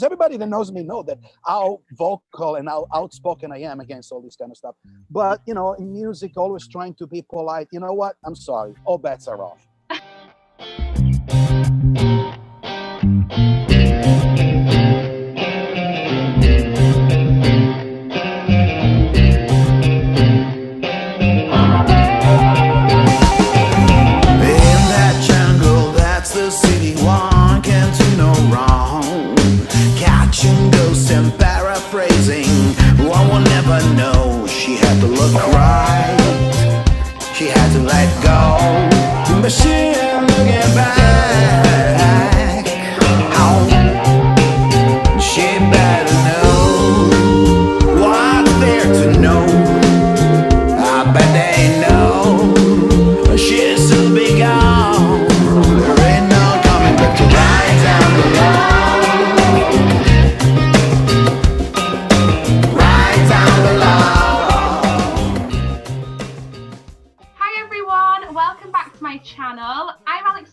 everybody that knows me know that how vocal and how outspoken I am against all this kind of stuff. But in music, always trying to be polite. You know what? I'm sorry. All bets are off.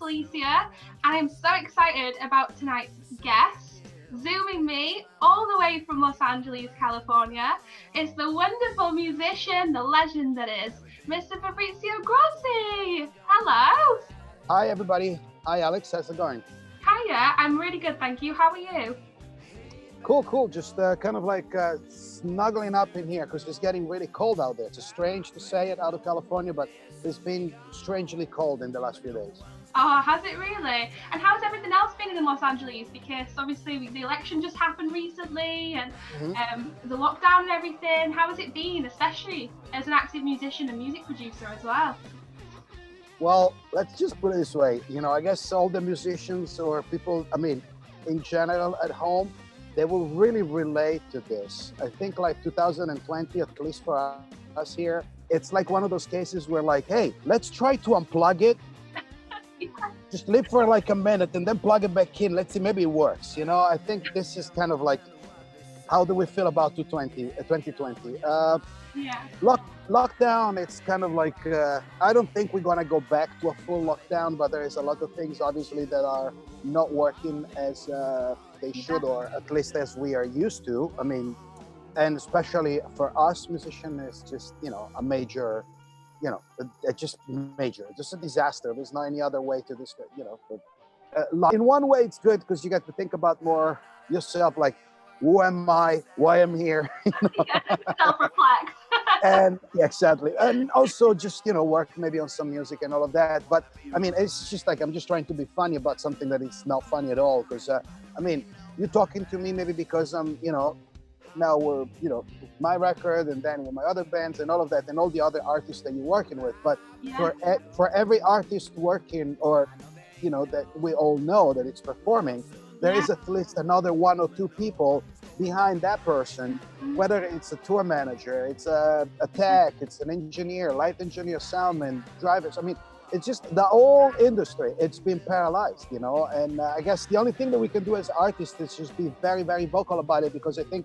Alicia, and I'm so excited about tonight's guest. Zooming me all the way from Los Angeles, California, is the wonderful musician, the legend that is, Mr. Fabrizio Grossi. Hello. Hi, everybody. Hi, Alex. How's it going? Hiya. I'm really good, thank you. How are you? Cool. Just kind of like snuggling up in here because it's getting really cold out there. It's strange to say it out of California, but it's been strangely cold in the last few days. Oh, has it really? And how's everything else been in Los Angeles? Because obviously the election just happened recently and the lockdown and everything. How has it been, especially as an active musician and music producer as well? Well, let's just put it this way. I guess all the musicians or people, in general at home, they will really relate to this. I think like 2020, at least for us here, it's like one of those cases where like, hey, let's try to unplug it. Just live for like a minute and then plug it back in. Let's see, maybe it works. I think this is kind of like, how do we feel about 2020? Lockdown, it's kind of like, I don't think we're going to go back to a full lockdown, but there is a lot of things obviously that are not working as they should, or at least as we are used to. And especially for us musicians, it's just, a major, just a disaster. There's not any other way to describe, in one way it's good because you get to think about more yourself, like, who am I? Why I'm here? Self-reflect. And yeah, exactly. And also just, work maybe on some music and all of that. But it's just like, I'm just trying to be funny about something that is not funny at all. Because, you're talking to me maybe because I'm, now we're, my record and then with my other bands and all of that and all the other artists that you're working with. But for every artist working or, that we all know that it's performing, there is at least another one or two people behind that person, whether it's a tour manager, it's a tech, it's an engineer, light engineer, soundman, drivers. It's just the whole industry. It's been paralyzed, and I guess the only thing that we can do as artists is just be very, very vocal about it, because I think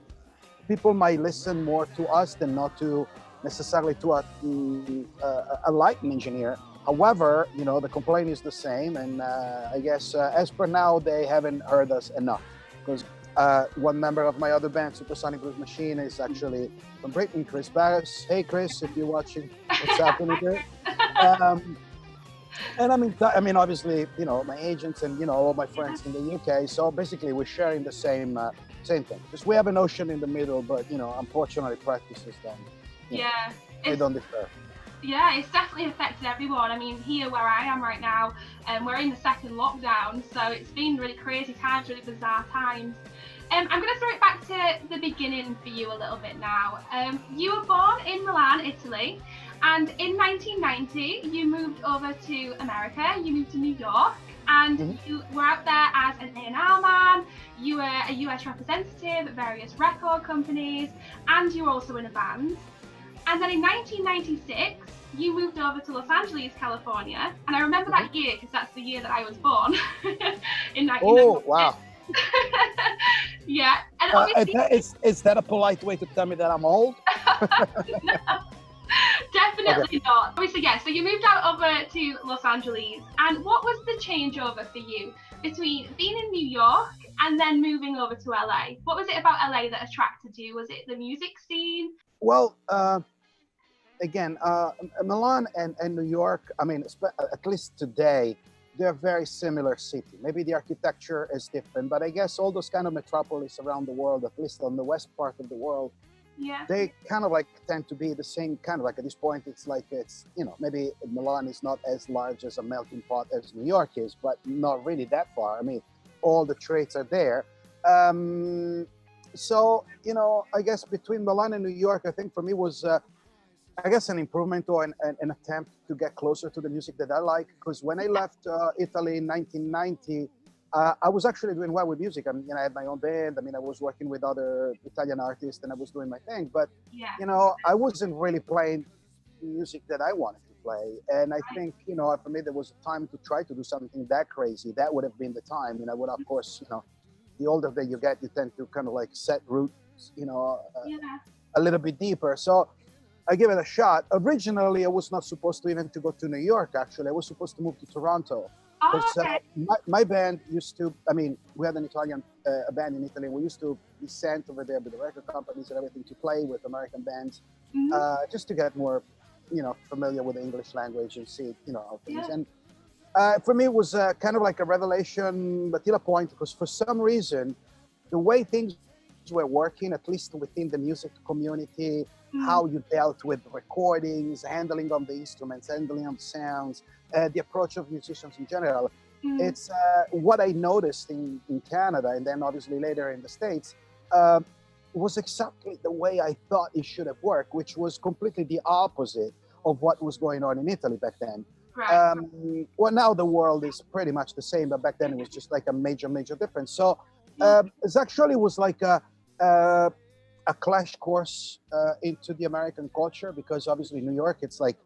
people might listen more to us than not to necessarily to a lighting engineer. However, the complaint is the same, and I guess as per now, they haven't heard us enough, because one member of my other band, Supersonic Blues Machine, is actually from Britain, Chris Barris. Hey, Chris, if you're watching, what's happening here? And obviously, my agents and, all my friends in the UK. So basically, we're sharing the same thing. Just we have an ocean in the middle, but, unfortunately, practices they don't differ. Yeah, it's definitely affected everyone. Here where I am right now, we're in the second lockdown, so it's been really crazy times, really bizarre times. I'm going to throw it back to the beginning for you a little bit now. You were born in Milan, Italy, and in 1990 you moved over to America. You moved to New York, and you were out there as an A&R man. You were a US representative at various record companies, and you were also in a band. And then in 1996, you moved over to Los Angeles, California. And I remember that year because that's the year that I was born. In 1996. Oh, wow. Yeah. And obviously, is that a polite way to tell me that I'm old? No, definitely not. Obviously, yeah. So you moved out over to Los Angeles. And what was the changeover for you between being in New York and then moving over to LA. What was it about LA that attracted you? Was it the music scene? Well, again, Milan and New York, I mean, at least today, they're very similar city. Maybe the architecture is different, but I guess all those kind of metropolis around the world, at least on the west part of the world, Yeah. they kind of like tend to be the same kind of like at this point. It's like maybe Milan is not as large as a melting pot as New York is, but not really that far. I mean, all the traits are there. So I guess between Milan and New York, I think for me was I guess an improvement or an attempt to get closer to the music that I like. Because when I left Italy in 1990, I was actually doing well with music. I mean, I had my own band. I mean, I was working with other Italian artists and I was doing my thing. But, yeah. I wasn't really playing music that I wanted to play. And I think, for me, there was a time to try to do something that crazy. That would have been the time. When, of course, the older that you get, you tend to kind of like set roots, a little bit deeper. So I gave it a shot. Originally, I was not supposed to even to go to New York, actually. I was supposed to move to Toronto. Oh, okay. My band used to, I mean, we had an Italian a band in Italy. We used to be sent over there with the record companies and everything to play with American bands, just to get more, familiar with the English language and see, how things. Yeah. And for me, it was kind of like a revelation, but till a point, because for some reason, the way things were working, at least within the music community, how you dealt with recordings, handling of the instruments, handling of sounds, the approach of musicians in general. It's what I noticed in Canada, and then obviously later in the States, was exactly the way I thought it should have worked, which was completely the opposite of what was going on in Italy back then. Right. Well, now the world is pretty much the same, but back then it was just like a major difference. So it actually was like a clash course into the American culture, because obviously New York, it's like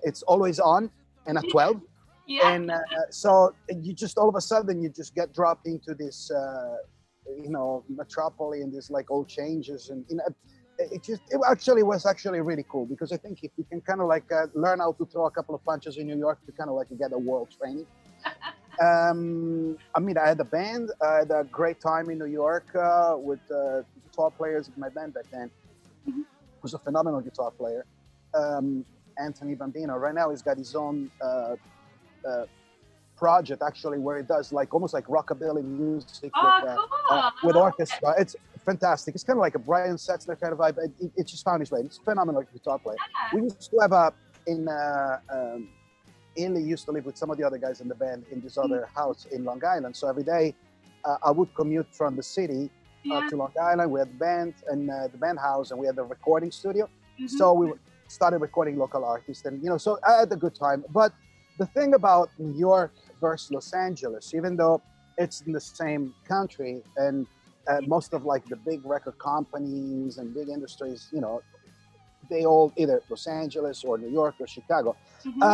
it's always on and at 12. Yeah. And so you just all of a sudden you just get dropped into this metropolis and this like all changes, and it actually was actually really cool, because I think if you can kind of like learn how to throw a couple of punches in New York, to kind of like get a world training. I mean, I had a band. I had a great time in New York with guitar players in my band back then. Who's a phenomenal guitar player, Anthony Bambino. Right now he's got his own project, actually, where he does like almost like rockabilly music with orchestra. It's fantastic. It's kind of like a Brian Setzer kind of vibe. It just found his way. It's a phenomenal guitar player. Yeah. We used to have Inley used to live with some of the other guys in the band in this other house in Long Island. So every day I would commute from the city to Long Island. We had the band and the band house, and we had the recording studio. So we started recording local artists, and so I had a good time. But the thing about New York versus Los Angeles, even though it's in the same country, and most of like the big record companies and big industries, they all either Los Angeles or New York or Chicago.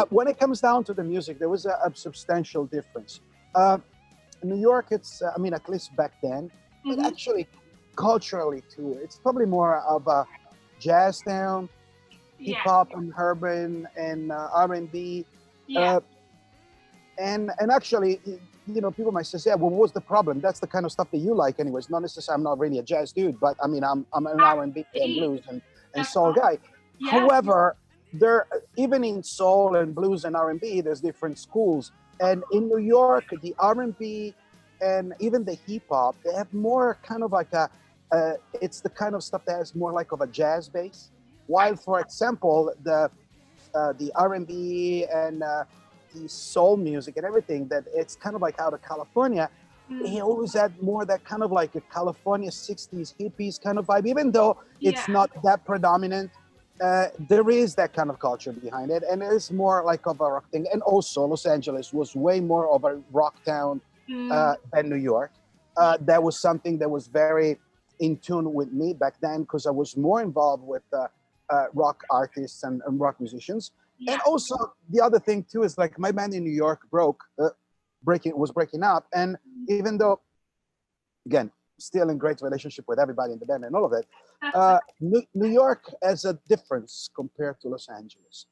When it comes down to the music, there was a substantial difference. New York, it's, I mean, at least back then, but actually culturally too, it's probably more of a jazz town, hip hop and urban and R&B. And actually, people might say, yeah, well, what's the problem? That's the kind of stuff that you like anyways. Not necessarily, I'm not really a jazz dude, but I mean, I'm an R&B and blues and soul guy. However, even in soul and blues and R&B, there's different schools. And in New York, the R&B and even the hip hop, they have more kind of like it's the kind of stuff that has more like of a jazz base. While, for example, the R&B and the soul music and everything, that it's kind of like out of California, he always had more that kind of like a California 60s hippies kind of vibe, even though it's not that predominant. There is that kind of culture behind it, and it is more like of a rock thing. And also Los Angeles was way more of a rock town than New York. That was something that was very in tune with me back then, because I was more involved with rock artists and rock musicians. And also the other thing too is like my band in New York was breaking up, and even though, again, still in great relationship with everybody in the band and all of it, New York has a difference compared to Los Angeles.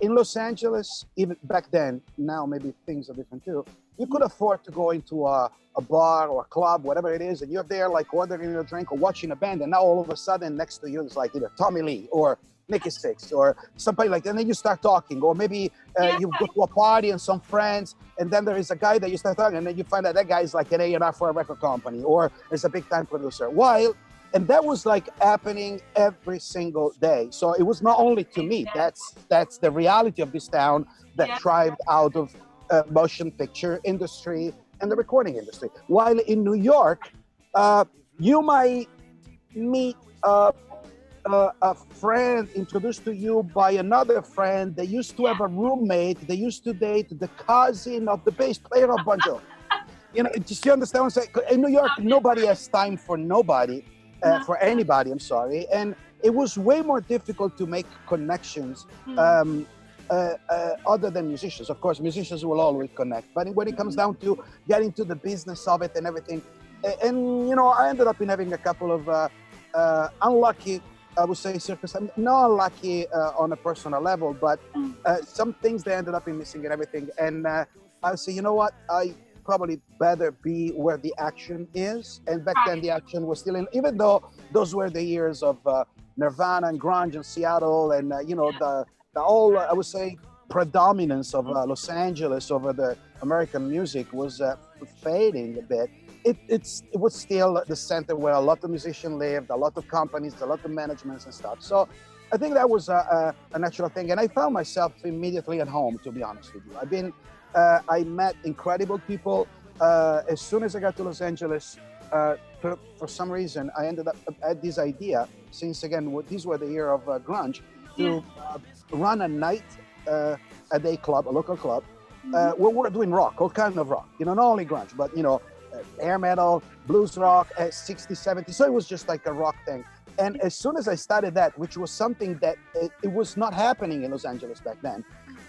In Los Angeles, even back then, now maybe things are different too. You could afford to go into a bar or a club, whatever it is, and you're there like ordering a drink or watching a band, and now all of a sudden next to you is like either Tommy Lee or Nicky Six or somebody like that, and then you start talking, or maybe you go to a party and some friends, and then there is a guy that you start talking, and then you find out that guy is like an A&R for a record company or is a big time producer. And that was like happening every single day. So it was not only to me, that's the reality of this town that thrived out of motion picture industry and the recording industry. While in New York, you might meet a friend introduced to you by another friend. They used to have a roommate. They used to date the cousin of the bass player of Bon Jovi. You know, just you understand what I'm saying? In New York, nobody has time for nobody. For anybody, I'm sorry. And it was way more difficult to make connections other than musicians. Of course, musicians will always connect. But when it comes down to getting to the business of it and everything, and, you know, I ended up in having a couple of unlucky, I would say, circumstances. Not unlucky on a personal level, but some things they ended up in missing and everything. And I would say, you know what? I probably better be where the action is. And back then the action was still in, even though those were the years of Nirvana and grunge in Seattle, and you know, the whole, I would say, predominance of Los Angeles over the American music was fading a bit. It was still the center where a lot of musicians lived, a lot of companies, a lot of managements and stuff. So I think that was a natural thing. And I found myself immediately at home, to be honest with you. I met incredible people. As soon as I got to Los Angeles, for some reason, I ended up at this idea, since again, these were the year of grunge, to run a night at a club, a local club, where we're doing rock, all kinds of rock, you know, not only grunge, but, you know, hair metal, blues rock, 60s, 70s. So it was just like a rock thing. And as soon as I started that, which was something that it was not happening in Los Angeles back then,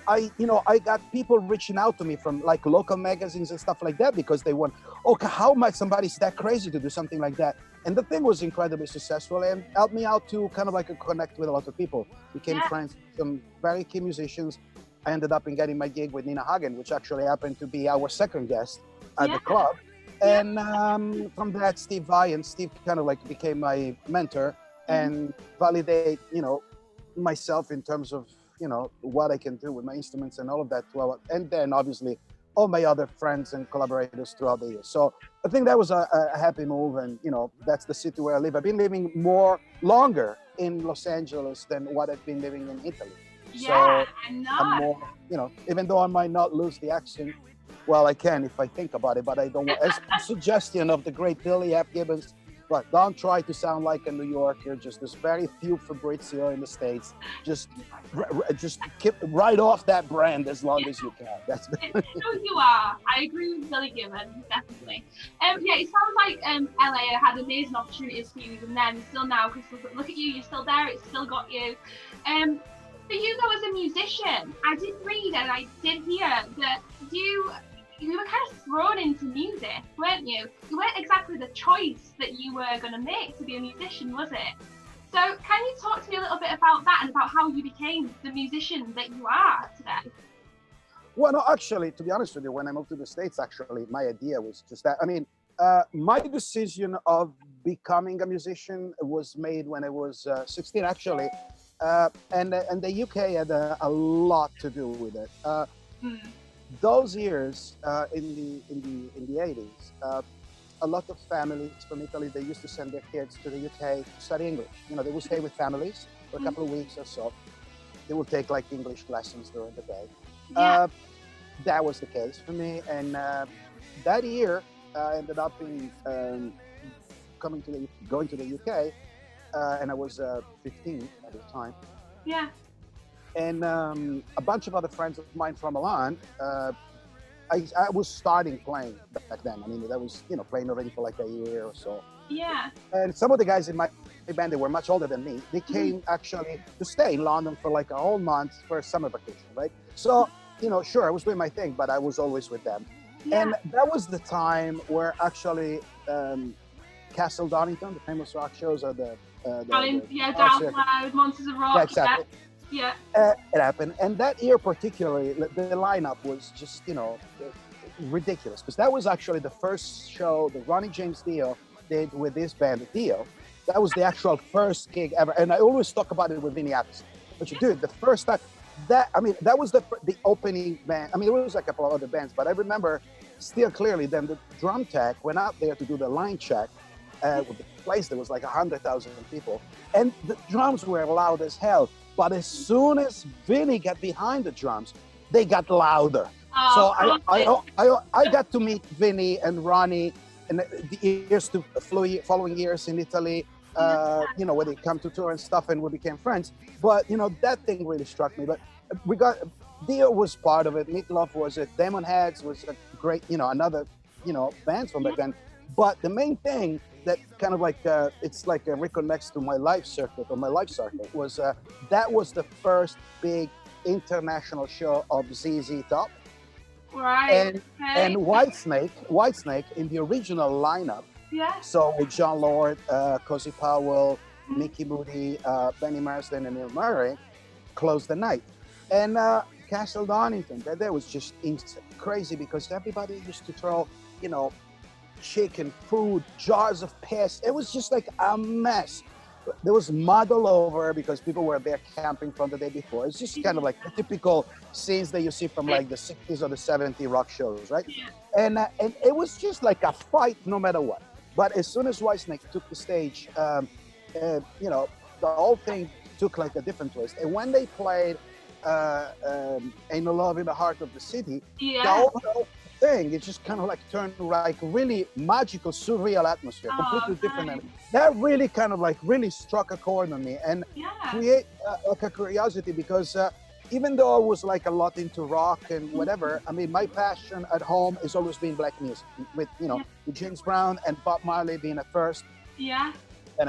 I got people reaching out to me from like local magazines and stuff like that, because they want, okay, how much somebody's that crazy to do something like that? And the thing was incredibly successful and helped me out to kind of like connect with a lot of people. Became friends with some very key musicians. I ended up in getting my gig with Nina Hagen, which actually happened to be our second guest at the club. And from that, Steve Vai, and Steve kind of like became my mentor and validate, you know, myself in terms of, you know, what I can do with my instruments and all of that. And then obviously all my other friends and collaborators throughout the years. So I think that was a happy move. And, you know, that's the city where I live. I've been living longer in Los Angeles than what I've been living in Italy. Yeah, so I know. I'm more, you know, even though I might not lose the accent, well, I can if I think about it, but I don't want, as a suggestion of the great Billy F. Gibbons, but don't try to sound like a New Yorker. Just there's very few Fabrizio in the States. Just keep right off that brand as long as you can. That's No, you are. I agree with Billy Gibbons, definitely. It sounds like LA had amazing opportunities for you, and then still now, because look at you, you're still there. It's still got you. For you though, as a musician, I did read and I did hear that you were kind of thrown into music, weren't you? You weren't exactly the choice that you were going to make to be a musician, was it? So can you talk to me a little bit about that and about how you became the musician that you are today? Well, no, actually, to be honest with you, when I moved to the States, actually, my idea was just that. I mean, my decision of becoming a musician was made when I was 16, actually. And the UK had a lot to do with it. Those years in the 80s, a lot of families from Italy, they used to send their kids to the UK to study English. You know, they would stay with families for a couple of weeks or so. They would take like English lessons during the day. That was the case for me. And that year, I ended up in going to the UK, and I was 15 at the time. Yeah. And a bunch of other friends of mine from Milan, I was starting playing back then. I mean, that was, you know, playing already for like a year or so. Yeah. And some of the guys in my band, they were much older than me. They came actually to stay in London for like a whole month for a summer vacation, right? So, you know, sure, I was doing my thing, but I was always with them. Yeah. And that was the time where actually Castle Donington, the famous rock shows, are Download, Monsters of Rock. Yeah, exactly. Yeah. It happened, and that year particularly, the lineup was just ridiculous, because that was actually the first show that Ronnie James Dio did with this band Dio. That was the actual first gig ever, and I always talk about it with Vinny Appice. But you dude, the first time that was the opening band. I mean, there was like a couple of other bands, but I remember still clearly. Then the drum tech went out there to do the line check with the place that was like 100,000 people, and the drums were loud as hell. But as soon as Vinny got behind the drums, they got louder. So I got to meet Vinny and Ronnie in the following years in Italy, when they come to tour and stuff, and we became friends. But, that thing really struck me. But Dio was part of it. Meatloaf was it. Demon Heads was a great, another, bands from back then. But the main thing that kind of like, it's like a reconnects to my life circuit was that was the first big international show of ZZ Top. Right. And Whitesnake in the original lineup. Yeah. So with John Lord, Cozy Powell, Mickey Moody, Benny Marsden, and Neil Murray closed the night. And Castle Donington, that was just crazy, because everybody used to throw, chicken, food, jars of piss. It was just like a mess. There was mud all over because people were there camping from the day before. It's just kind of like the typical scenes that you see from like the 60s or the 70s rock shows, right? Yeah. And it was just like a fight no matter what. But as soon as Whitesnake took the stage, the whole thing took like a different twist. And when they played Ain't No Love in the Heart of the City, the whole thing, it just kind of like turned like really magical, surreal atmosphere, completely different. And that really kind of like really struck a chord on me and create like a curiosity, because even though I was like a lot into rock and whatever, I mean, my passion at home has always been black music, with with James Brown and Bob Marley being at first, and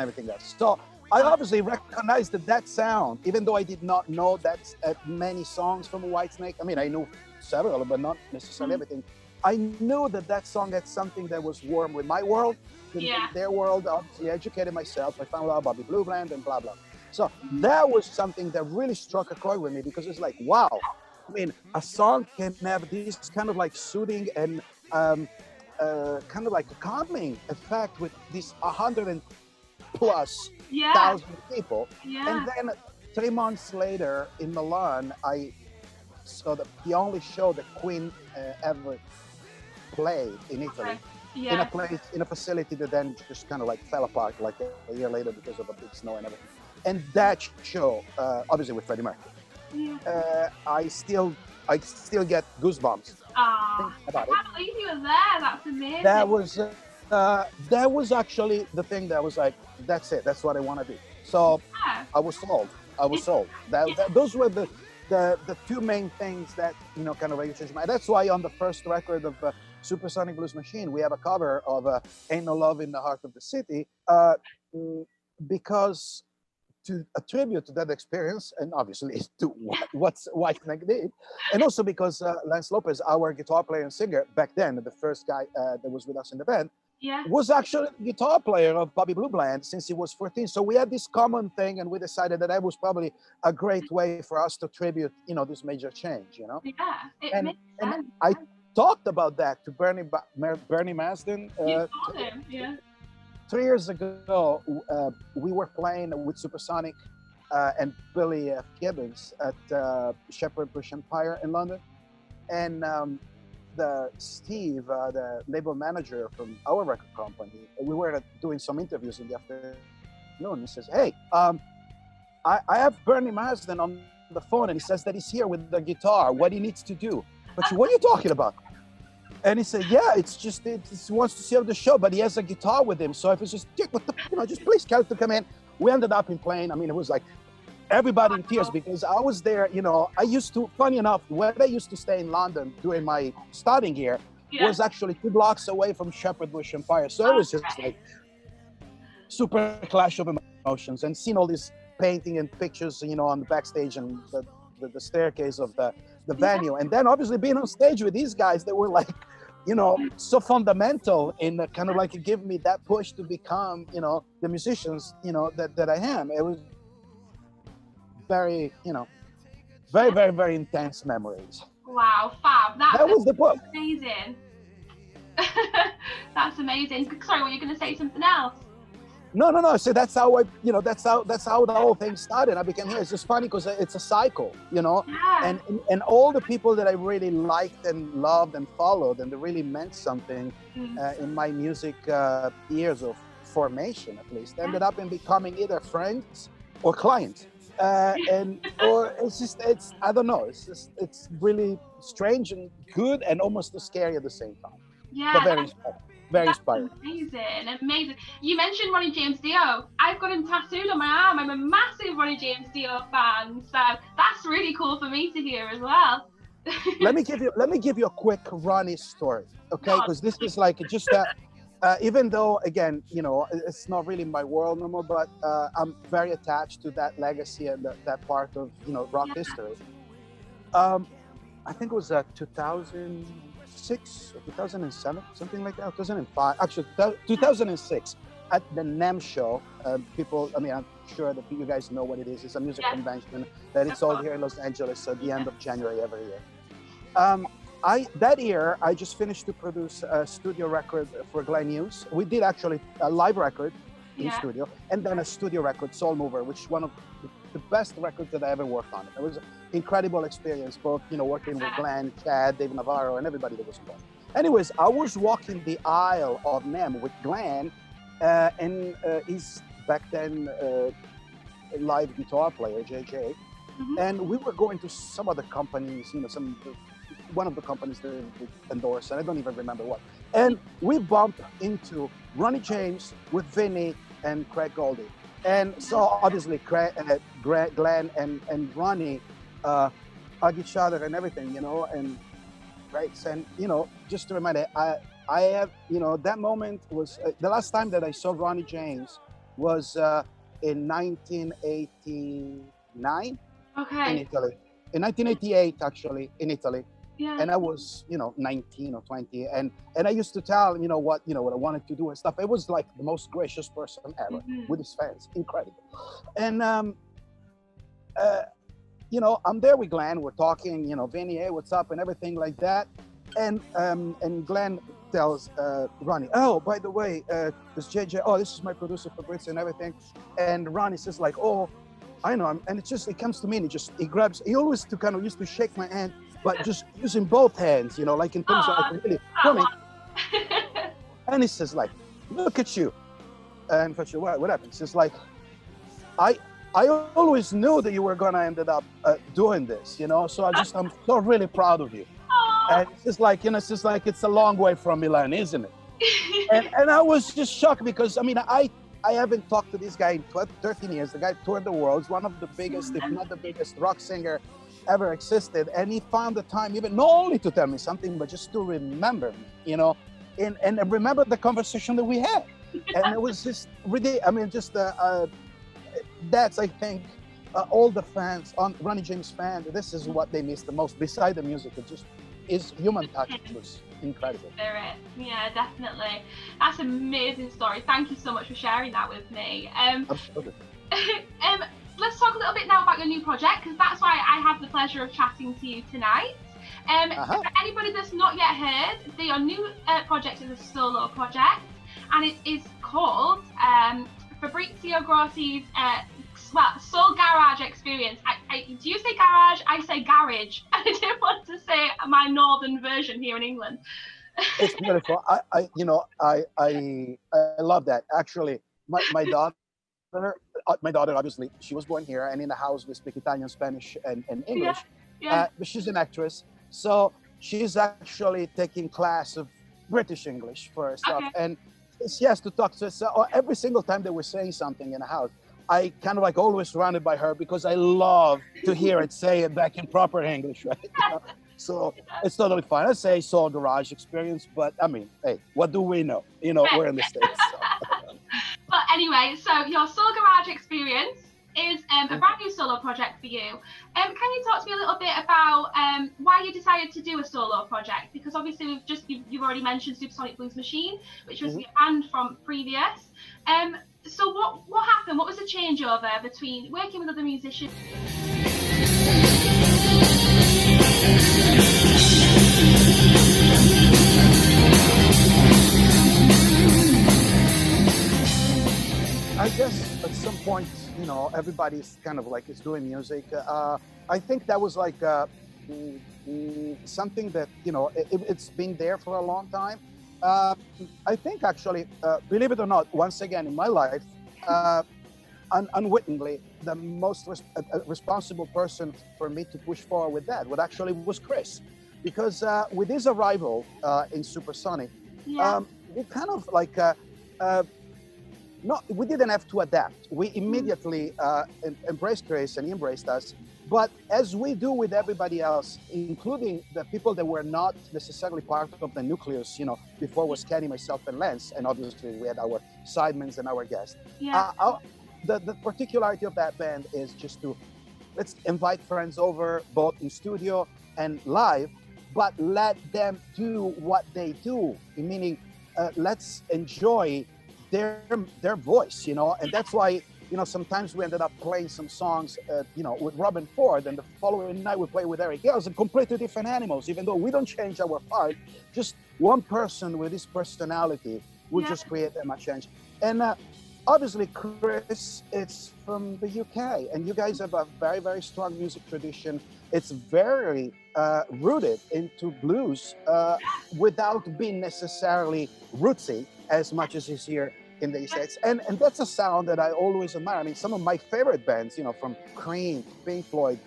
everything else. So I obviously recognized that sound, even though I did not know that many songs from Whitesnake. I mean, I knew several, but not necessarily everything. I knew that song had something that was warm with my world, their world. Obviously, educated myself. I found out about Bobby Blue Bland and blah blah. So that was something that really struck a chord with me, because it's like, wow, I mean, a song can have this kind of like soothing and kind of like a calming effect with these 100 plus thousand people. And then 3 months later in Milan, I saw the only show that Queen ever played in Italy, in a facility that then just kind of like fell apart like a year later because of a big snow and everything. And that show, obviously with Freddie Mercury, I still get goosebumps. I can't believe you were there. That's amazing. That was actually the thing that was like, that's it. That's what I want to do. So I was sold. Those were the two main things that kind of really changed my. That's why on the first record of Supersonic Blues Machine, we have a cover of "Ain't No Love in the Heart of the City," because to attribute to that experience, and obviously to what Whitesnake did, and also because Lance Lopez, our guitar player and singer back then, the first guy that was with us in the band, was actually the guitar player of Bobby Blue Bland since he was 14. So we had this common thing, and we decided that was probably a great way for us to tribute, this major change, It makes sense. I talked about that to Bernie Marsden. You told him, 3 years ago, we were playing with Supersonic and Billy Gibbons at Shepherd Bush Empire in London. And Steve, the label manager from our record company, we were doing some interviews in the afternoon. He says, "Hey, I have Bernie Marsden on the phone, and he says that he's here with the guitar. What he needs to do." But what are you talking about? And he said, "Yeah, it's just he wants to see the show, but he has a guitar with him. So if it's just, just please tell him to come in." We ended up in playing. I mean, it was like everybody in tears, because I was there. I used to, funny enough, where I used to stay in London during my studying here was actually 2 blocks away from Shepherd Bush Empire. So it was just like super clash of emotions, and seeing all this painting and pictures, on the backstage and the staircase of the venue, and then obviously being on stage with these guys that were like, so fundamental in kind of like give me that push to become, the musicians, that I am. It was very, very, very, very intense memories. Wow, fab. That was the book. Amazing. That's amazing. Sorry, were you going to say something else? No. So that's how that's how the whole thing started. I became here. It's just funny because it's a cycle, Yeah. and all the people that I really liked and loved and followed and that really meant something in my music years of formation, at least, ended up in becoming either friends or clients. Or it's I don't know. It's really strange and good and almost scary at the same time. Yeah. But very inspiring. Very inspiring. Amazing. You mentioned Ronnie James Dio. I've got him tattooed on my arm. I'm a massive Ronnie James Dio fan, so that's really cool for me to hear as well. let me give you a quick Ronnie story, okay? Because this is like just even though again, it's not really my world no more, but I'm very attached to that legacy and that part of rock history. I think it was 2006 or 2007, something like that, 2005, actually 2006 at the NEM show. People, I'm sure that you guys know what it is. It's a music convention that it's all here in Los Angeles at the end of January every year. That year, I just finished to produce a studio record for Glenn Hughes. We did actually a live record in studio, and then a studio record, Soul Mover, which is one of the best records that I ever worked on. It was an incredible experience, both working with Glenn, Chad, Dave Navarro, and everybody that was involved. Anyways, I was walking the aisle of NEM with Glenn, and he's back then a live guitar player, JJ, and we were going to some other companies, one of the companies that we endorsed, and I don't even remember what. And we bumped into Ronnie James with Vinny and Craig Goldie. And so obviously Glenn and Ronnie hug each other and everything, and right. And, just to remind you, I have, that moment was the last time that I saw Ronnie James was in 1989 in Italy. In 1988, actually, in Italy. Yeah. And I was, 19 or 20, and I used to tell him, what I wanted to do and stuff. It was like the most gracious person ever with his fans, incredible. And I'm there with Glenn. We're talking, Vinny, hey, what's up, and everything like that. And Glenn tells Ronnie, oh, by the way, this JJ, oh, this is my producer Fabrizio and everything. And Ronnie says like, oh, I know, and it comes to me, and he always used to shake my hand, but just using both hands, like in terms of like really coming. And he says like, look at you. And for sure, what happened? He says like, I always knew that you were gonna end up doing this, so I'm so really proud of you. And it's just like, it's a long way from Milan, isn't it? and I was just shocked because, I haven't talked to this guy in 13 years. The guy toured the world. He's one of the biggest, if not the biggest rock singer ever existed. And he found the time even not only to tell me something, but just to remember me, and remember the conversation that we had. And it was just really, that's, I think, all the fans, Ronnie James fans, this is what they miss the most, beside the music. It just is human touch. It was incredible. Spirit. Yeah, definitely. That's an amazing story. Thank you so much for sharing that with me. Absolutely. Let's talk a little bit now about your new project, because that's why I have the pleasure of chatting to you tonight. For anybody that's not yet heard, your new project is a solo project, and it is called Fabrizio Grossi's Soul Garage Experience. Do you say garage? I say garage. I didn't want to say my northern version here in England. It's beautiful. I love that. Actually, my daughter, obviously, she was born here, and in the house we speak Italian, Spanish, and English. Yeah. But she's an actress, so she's actually taking class of British English for herself, and she has to talk to us every single time that we're saying something in the house. I kind of like always surrounded by her because I love to hear it say it back in proper English, right? So it's totally fine. I say Soul Garage Experience, but hey, what do we know? We're in the States. So. But anyway, so your Soul Garage Experience is a brand new solo project for you. Can you talk to me a little bit about why you decided to do a solo project? Because obviously you've already mentioned Supersonic Blues Machine, which was your band from previous. So what happened happened? What was the changeover between working with other musicians? I guess at some point, you know, everybody's kind of like is doing music. I think that was like something that, you know, it's been there for a long time. I think actually, believe it or not, once again in my life, unwittingly, the most responsible person for me to push forward with that was Chris, because with his arrival in Supersonic, we kind of like no, we didn't have to adapt. We immediately embraced Chris and he embraced us. But as we do with everybody else, including the people that were not necessarily part of the nucleus, you know, before was Kenny, myself, and Lance, and obviously we had our sidemans and our guests. The particularity of that band is just to let's invite friends over, both in studio and live, but let them do what they do. Meaning, let's enjoy their voice, you know, and that's why, you know, sometimes we ended up playing some songs, you know, with Robin Ford, and the following night we play with Eric Gales, and completely different animals. Even though we don't change our part, just one person with his personality will just create that much change. And obviously, Chris, it's from the UK, and you guys have a very, very strong music tradition. It's very rooted into blues without being necessarily rootsy as much as is here in the States. And that's a sound that I always admire. I mean, some of my favorite bands, you know, from Cream, Pink Floyd,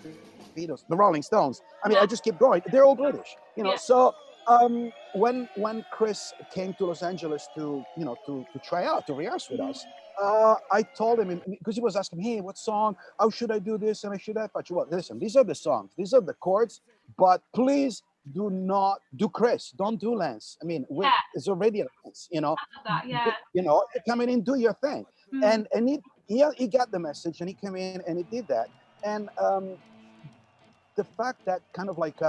Beatles, the Rolling Stones. I mean, I just keep going. They're all British, you know. So when Chris came to Los Angeles to, you know, to try out, to rehearse with us, I told him, because he was asking me, hey, what song? How should I do this? And I should have, but well, listen, these are the songs, these are the chords, but please do not do Chris, don't do Lance. I mean, it's already a Lance, you know. You know, come in and do your thing. And he got the message, and he came in and he did that. And the fact that kind of like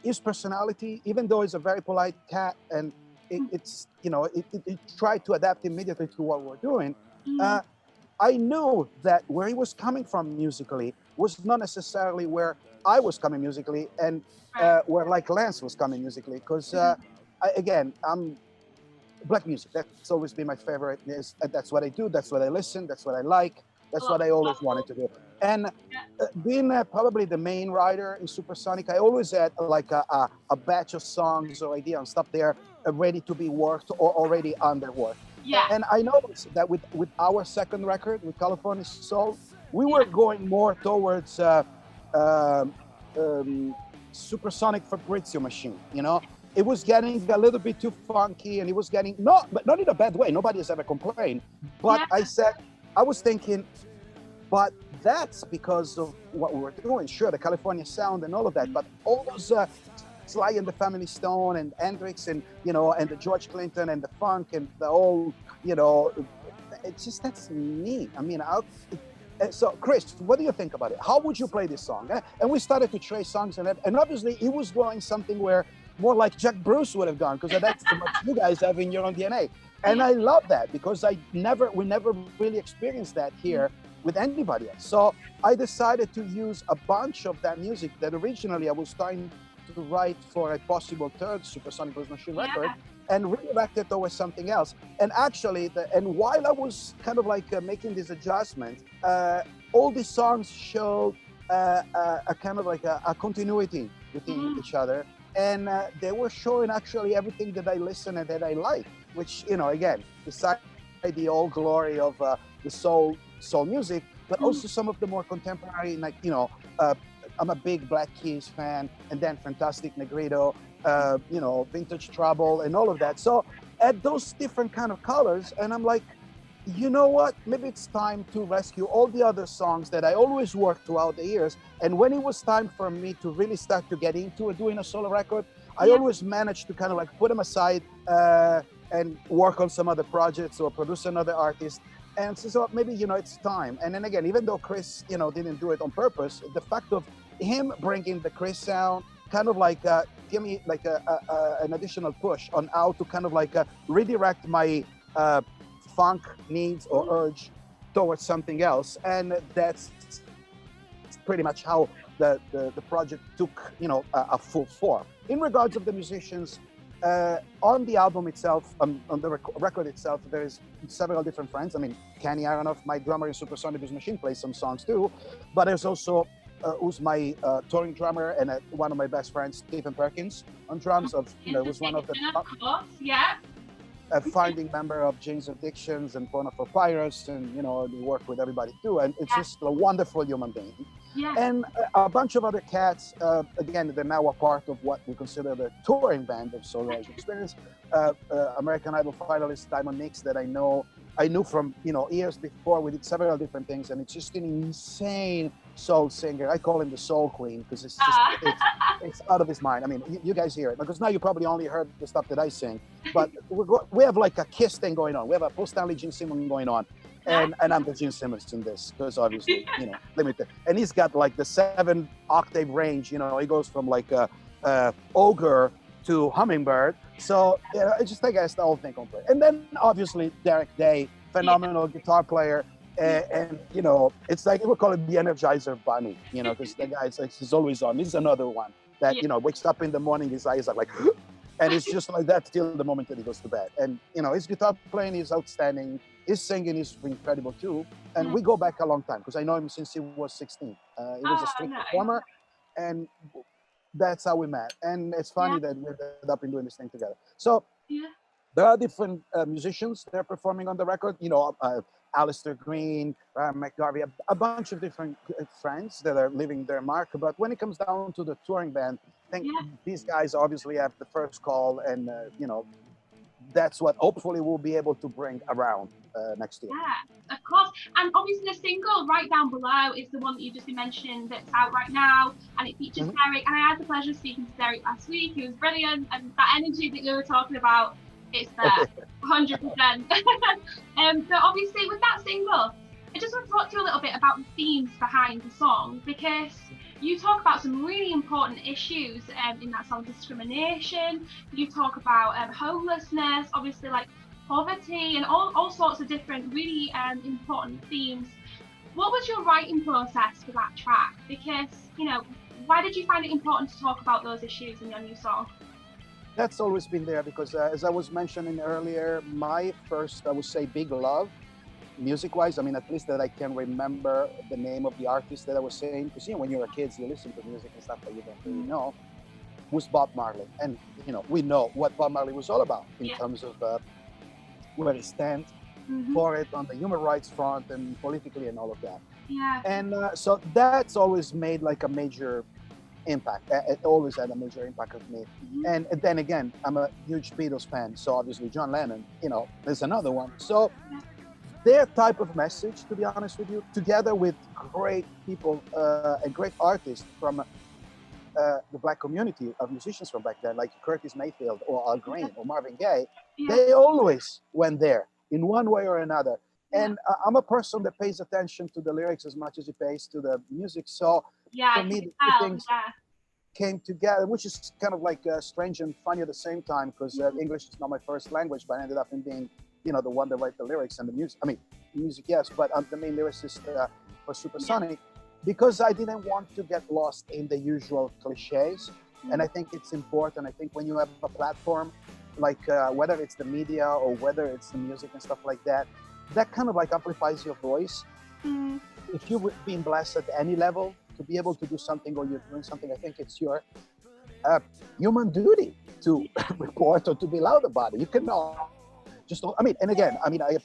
his personality, even though he's a very polite cat, and it's, you know, it tried to adapt immediately to what we're doing. I knew that where he was coming from musically was not necessarily where I was coming musically, and where like Lance was coming musically, because again, I'm black music. That's always been my favorite. That's what I do. That's what I listen. That's what I like. That's what I always wanted to do. And being probably the main writer in Supersonic, I always had like a batch of songs or idea and stuff there ready to be worked or already under work. And I noticed that with our second record, with California Soul, we were going more towards Supersonic Fabrizio machine, you know? It was getting a little bit too funky, and it was getting, but not in a bad way. Nobody has ever complained. But I was thinking, but that's because of what we were doing. Sure, the California sound and all of that, but all those Sly and the Family Stone and Hendrix and, you know, and the George Clinton and the funk and the whole, you know, it's just, that's neat. I mean, so Chris, what do you think about it? How would you play this song? And we started to trace songs, and obviously he was going something where more like Jack Bruce would have gone, because that's what you guys have in your own DNA. And I love that, because we never really experienced that here with anybody else. So I decided to use a bunch of that music that originally I was trying to write for a possible third Supersonic Blues Machine record, and redirect it towards something else. And actually, and while I was kind of like making this adjustment, all these songs showed a kind of like a continuity within each other. And they were showing actually everything that I listen and that I like, which, you know, again, besides the old glory of the soul music, but also some of the more contemporary, like, you know, I'm a big Black Keys fan, and then Fantastic Negrito, you know, Vintage Trouble and all of that. So add those different kind of colors, and I'm like, you know what? Maybe it's time to rescue all the other songs that I always worked throughout the years. And when it was time for me to really start to get into doing a solo record, I always managed to kind of like put them aside and work on some other projects or produce another artist. And so maybe, you know, it's time. And then again, even though Chris, you know, didn't do it on purpose, the fact of him bringing the Chris sound kind of like give me like an additional push on how to kind of like redirect my funk needs or urge towards something else, and that's pretty much how the project took, a full form. In regards of the musicians, on the album itself, on the record itself, there's several different friends. I mean, Kenny Aronoff, my drummer in Supersonic Blues Machine, plays some songs too, but there's also who's my touring drummer and one of my best friends, Stephen Perkins, on drums. Was one of the a founding member of Jane's Addictions and Phone for Pirates, and they work with everybody too, and it's just a wonderful human being. And a bunch of other cats, again, they're now a part of what we consider the touring band of Soul Rise Experience. American Idol finalist Diamond Nix, that I knew from years before. We did several different things, and it's just an insane soul singer. I call him the Soul Queen because it's just it's out of his mind. I mean, you guys hear it because now you probably only heard the stuff that I sing, but we have like a Kiss thing going on. We have a Paul Stanley Gene Simmons going on. And I'm the Gene Simmons in this because obviously, limited. And he's got like the 7-octave range. He goes from like a ogre to hummingbird. So it's just, I guess, the whole thing complete. And then obviously Derek Day, phenomenal guitar player. And it's like, we call it the Energizer Bunny, because the guy is always on. This is another one that, wakes up in the morning, his eyes are like, and it's just like that till the moment that he goes to bed. And, his guitar playing is outstanding. His singing is incredible too. And we go back a long time because I know him since he was 16. He was a street performer, and that's how we met. And it's funny that we ended up in doing this thing together. So there are different musicians that are performing on the record. Alistair Green, McGarvey, a bunch of different friends that are leaving their mark. But when it comes down to the touring band, I think these guys obviously have the first call, and that's what hopefully we'll be able to bring around next year. Yeah, of course. And obviously the single Right Down Below is the one that you've just been mentioning that's out right now, and it features Derek. And I had the pleasure of speaking to Derek last week. He was brilliant, and that energy that you were talking about, it's there, 100%. So obviously with that single, I just want to talk to you a little bit about the themes behind the song, because you talk about some really important issues in that song: discrimination. You talk about homelessness, obviously like poverty, and all sorts of different really important themes. What was your writing process for that track? Because, why did you find it important to talk about those issues in your new song? That's always been there because, as I was mentioning earlier, my first, I would say, big love, music-wise, I mean, at least that I can remember the name of the artist that I was saying, because, when you're a kid, you listen to music and stuff that you don't really know, was Bob Marley. And, we know what Bob Marley was all about in terms of where he stands for it on the human rights front and politically and all of that. And so that's always made like a major impact. It always had a major impact on me. And then again, I'm a huge Beatles fan, so obviously John Lennon, there's another one. So their type of message, to be honest with you, together with great people and great artists from the Black community of musicians from back then, like Curtis Mayfield or Al Green or Marvin Gaye, they always went there in one way or another. And I'm a person that pays attention to the lyrics as much as he pays to the music. So for me, the two things came together, which is kind of like strange and funny at the same time, because English is not my first language, but I ended up in being, the one that write the lyrics and the music. I mean, music, yes, but I'm the main lyricist for Supersonic, because I didn't want to get lost in the usual cliches. And I think it's important. I think when you have a platform, like whether it's the media or whether it's the music and stuff like that, that kind of like amplifies your voice. If you've been blessed at any level to be able to do something, or you're doing something, I think it's your human duty to report or to be loud about it. You cannot just, and again, I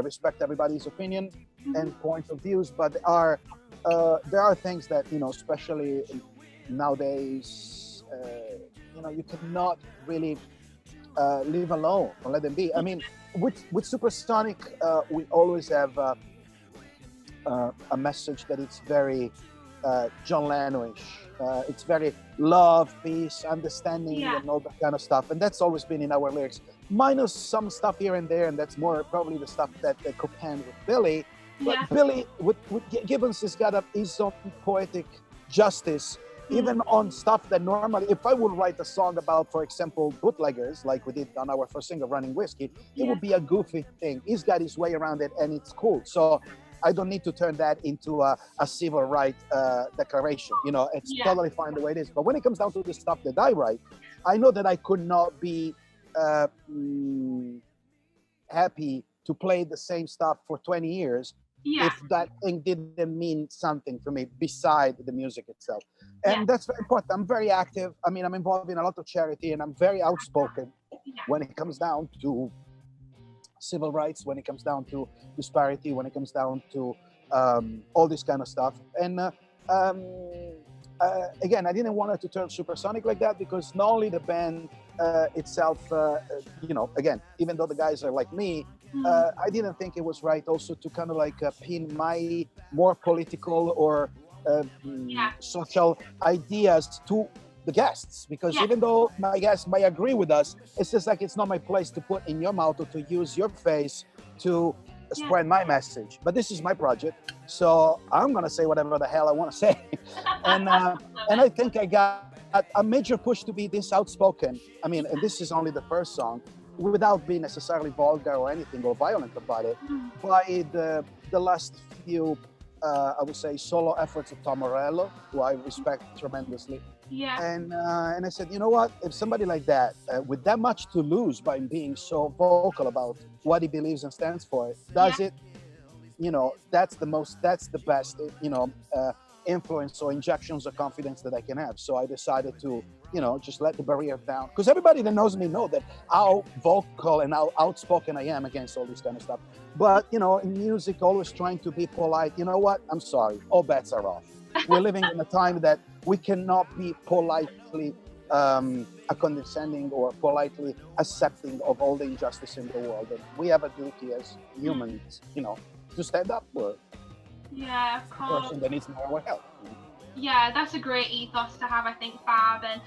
respect everybody's opinion and points of views, but there are things that, especially nowadays, you cannot really leave alone or let them be. I mean, with Supersonic, we always have a message that it's very John Lennon-ish. It's very love, peace, understanding, and all that kind of stuff. And that's always been in our lyrics, minus some stuff here and there. And that's more probably the stuff that co-penned with Billy. But Billy, with Gibbons, has got his own poetic justice even on stuff that normally, if I would write a song about, for example, bootleggers, like we did on our first single, Running Whiskey, it would be a goofy thing. He's got his way around it and it's cool. So I don't need to turn that into a civil right declaration. You know, it's totally fine the way it is. But when it comes down to the stuff that I write, I know that I could not be happy to play the same stuff for 20 years if that thing didn't mean something to me beside the music itself. And that's very important. I'm very active. I mean, I'm involved in a lot of charity and I'm very outspoken when it comes down to civil rights, when it comes down to disparity, when it comes down to all this kind of stuff. And again, I didn't want it to turn Supersonic like that, because not only the band itself, you know, again, even though the guys are like me, I didn't think it was right also to kind of like pin my more political or social ideas to the guests, because even though my guests might agree with us, it's just like it's not my place to put in your mouth or to use your face to spread my message. But this is my project, so I'm gonna say whatever the hell I want to say. And I think I got a major push to be this outspoken. I mean, and this is only the first song, without being necessarily vulgar or anything or violent about it, by the last few I would say solo efforts of Tom Morello, who I respect tremendously. And I said, you know what, if somebody like that with that much to lose by being so vocal about what he believes and stands for does it, you know, that's the best, you know, influence or injections of confidence that I can have. So I decided to, you know, just let the barrier down, because everybody that knows me know that how vocal and how outspoken I am against all this kind of stuff. But, you know, in music, always trying to be polite. You know what? I'm sorry. All bets are off. We're living in a time that we cannot be politely condescending or politely accepting of all the injustice in the world. And we have a duty as humans, you know, to stand up for of course. The person that needs more help. Yeah, that's a great ethos to have, I think, Fab. And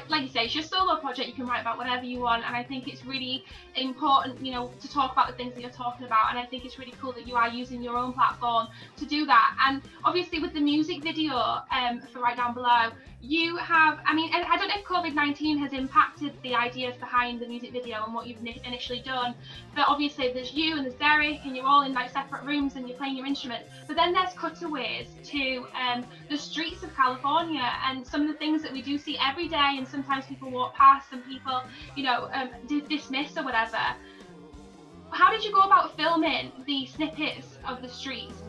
like you say, it's your solo project. You can write about whatever you want, and I think it's really important, you know, to talk about the things that you're talking about. And I think it's really cool that you are using your own platform to do that. And obviously, with the music video for Right Down Below, you have, I mean, I don't know if COVID-19 has impacted the ideas behind the music video and what you've initially done, but obviously there's you and there's Derek, and you're all in like separate rooms and you're playing your instruments. But then there's cutaways to the streets of California and some of the things that we do see every day, and sometimes people walk past and people, you know, dismiss or whatever. How did you go about filming the snippets of the streets?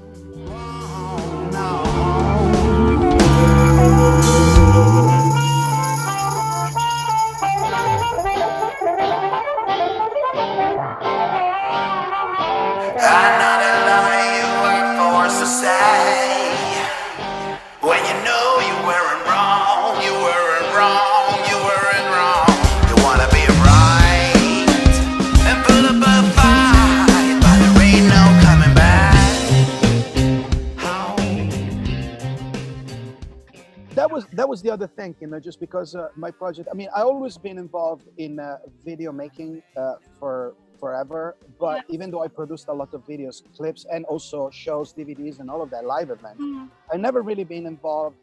That was the other thing, you know, just because my project, I mean, I always been involved in video making for forever, but even though I produced a lot of videos, clips, and also shows, DVDs, and all of that, live events, I never really been involved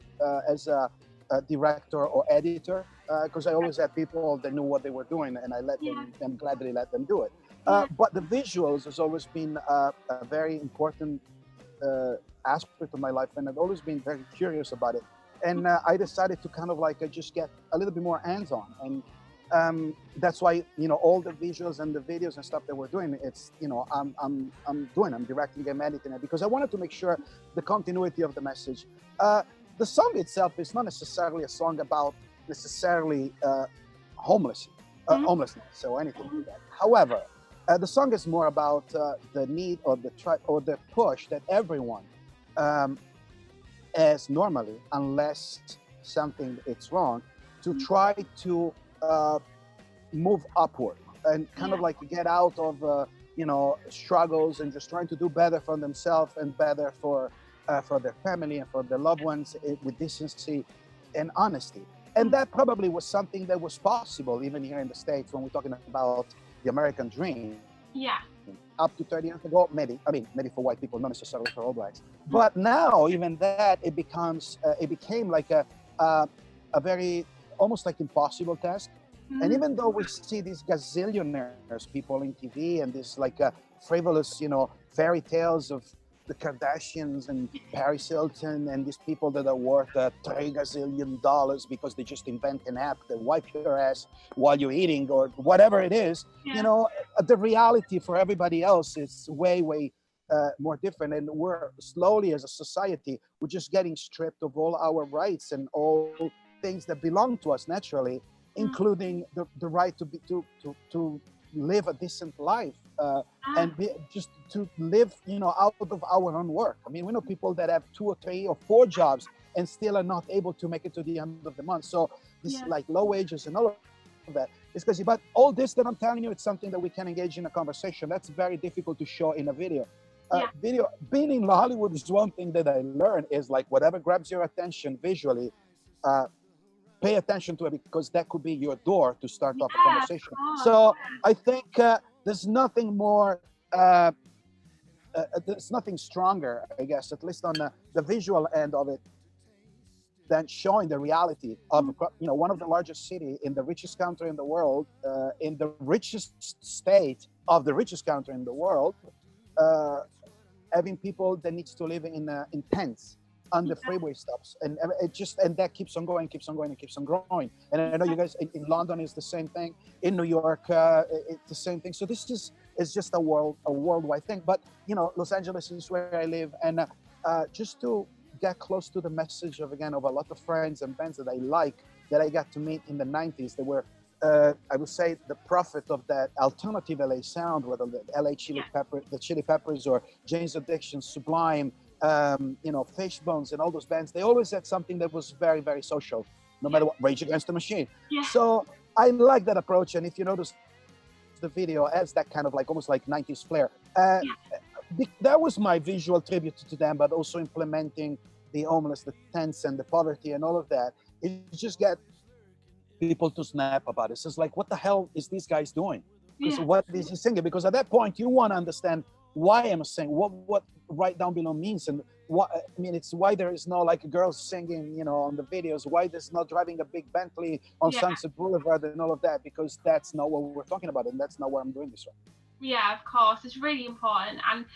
as a director or editor, because I always had people that knew what they were doing, and I let them gladly let them do it. But the visuals has always been a very important aspect of my life, and I've always been very curious about it. And I decided to kind of like just get a little bit more hands-on, and that's why, you know, all the visuals and the videos and stuff that we're doing, it's, you know, I'm directing and editing it, because I wanted to make sure the continuity of the message. The song itself is not necessarily a song about necessarily homelessness or anything like that. However, the song is more about the need or the push that everyone as normally, unless something is wrong, to try to move upward and kind of like get out of you know, struggles, and just trying to do better for themselves and better for their family and for their loved ones, with decency and honesty. And that probably was something that was possible even here in the States when we're talking about the American dream. Up to 30 years ago, maybe for white people, not necessarily for all blacks. But now, even that, it became like a very almost like impossible task. And Mhm. even though we see these gazillionaires people in TV and this like frivolous, fairy tales of the Kardashians and Paris Hilton and these people that are worth $3 gazillion because they just invent an app that wipe your ass while you're eating or whatever it is, Yeah. the reality for everybody else is way, way more different. And we're slowly as a society, we're just getting stripped of all our rights and all things that belong to us naturally, Mm. including the right to live a decent life Ah, and just to live out of our own work. I mean, we know people that have 2 or 3 or 4 jobs and still are not able to make it to the end of the month. So this yeah. like low wages and all of that is because, but all this that I'm telling you, it's something that we can engage in a conversation. That's very difficult to show in a video. Yeah. Video being in Hollywood is one thing that I learned is like whatever grabs your attention visually, uh, pay attention to it because that could be your door to start off a Yeah, of conversation. course. So I think there's nothing more, there's nothing stronger, I guess, at least on the visual end of it, than showing the reality of Mm. one of the largest city in the richest country in the world, in the richest state of the richest country in the world, uh, having people that needs to live in tents on the Yeah. freeway stops, and it just and that keeps on going, keeps on going, and keeps on growing. And I know you guys in London is the same thing, in New York it's the same thing. So this is just a worldwide thing. But Los Angeles is where I live, and just to get close to the message of again of a lot of friends and bands that I like that I got to meet in the 90s. They were I would say the prophet of that alternative LA sound, whether the LA Chili Pepper, the Chili Peppers, or Jane's Addiction, Sublime, Fishbones, and all those bands. They always had something that was very, very social, no matter what. Rage Against the Machine. Yeah. So I like that approach. And if you notice, the video has that kind of like almost like 90s flair. That was my visual tribute to them, but also implementing the homeless, the tents, and the poverty, and all of that. It just get people to snap about it. So it's like, what the hell is these guys doing? Because Yeah. what is he singing? Because at that point, you want to understand why I'm saying what right down below means, and what I mean. It's why there is no like girls singing, on the videos. Why there's not driving a big Bentley on Yeah. Sunset Boulevard and all of that. Because that's not what we're talking about, and that's not where I'm doing this from. Yeah, of course. It's really important. And,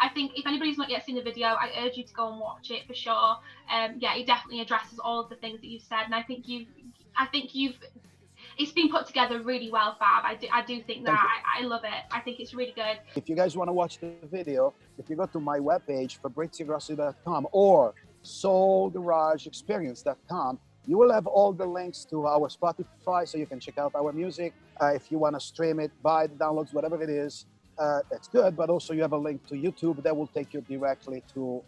I think if anybody's not yet seen the video, I urge you to go and watch it for sure. It definitely addresses all of the things that you've said. And I think it's been put together really well, Fab. I do think that. I love it. I think it's really good. If you guys want to watch the video, if you go to my webpage, FabrizioGrossi.com or soulgarageexperience.com, you will have all the links to our Spotify, so you can check out our music. If you want to stream it, buy the downloads, whatever it is, that's good. But also you have a link to YouTube that will take you directly to